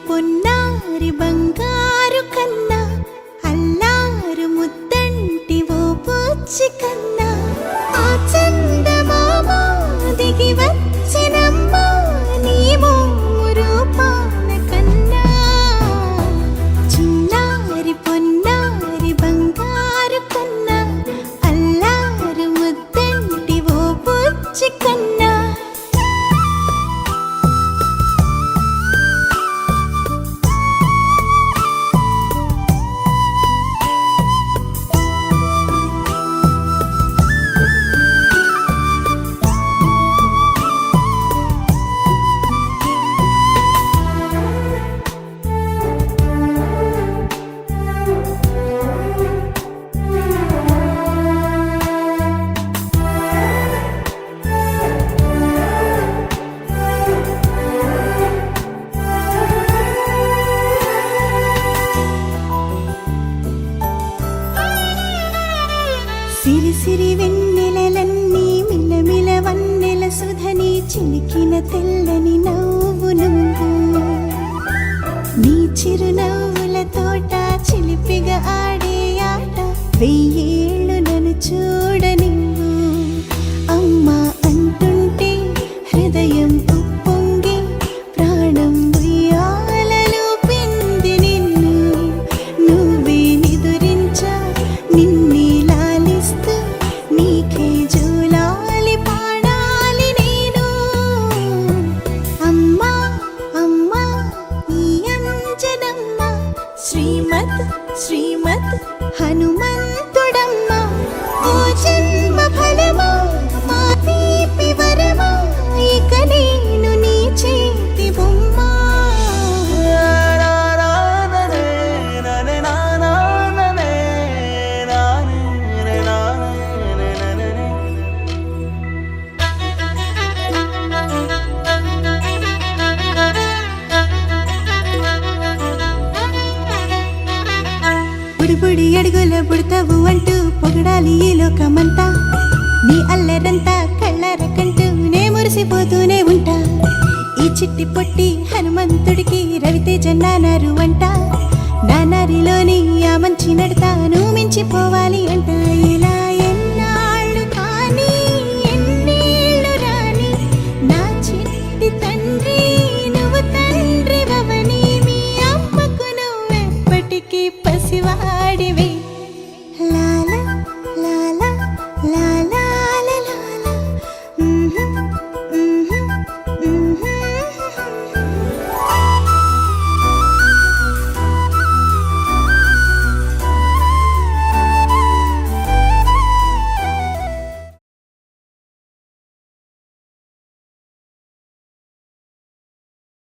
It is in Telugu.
పొన్నారి బంగారు కన్నా అల్లారు ముద్దంటి ఓ పూచి కన్నా ఆ చందమామ దిగి వచ్చినమ్మా నీ రూపాన కన్నా చిన్నారి పొన్నారి బంగారు కన్నా అల్లారు ముద్దంటి ఓ పూచి కన్నా సిరి సిరి వెన్నెలలన్నీ మిలమిల వన్నెల సుధని చిలికిన తెల్లని నవ్వు నువ్వు నీ చిరునవ్వుల తోట చిలిపిగా ఆడే ఆట వెయ్యేళ్ళు నన్ను చూడ నువ్వు అమ్మా అంటుంటే హృదయం ఉప్పొంగి ప్రాణం ఉయ్యాలలో పిండి నిన్ను నువ్వే నిదురించా నిన్నే నీకే జూలాలి పాడాలి నేను అమ్మా అమ్మా ఈ అంజనమ్మ శ్రీమత్ శ్రీమత్ హనుమంతుడమ్మ ఓ జన్మ ఫలమా మా తీపి వరమా ఇక నేను నీ చేతి బొమ్మ బుడి అడుగుల బుడతావు అంటూ పొగడాలి ఈ లోకమంతా నీ అల్లరంతా కళ్ళరకంటూ నే మురిసిపోతూనే ఉంటా ఈ చిట్టి పొట్టి హనుమంతుడికి రవితేజ నానారు అంట నానారిలోని ఆ మంచి నడతా నువ్వు మించిపోవాలి అంట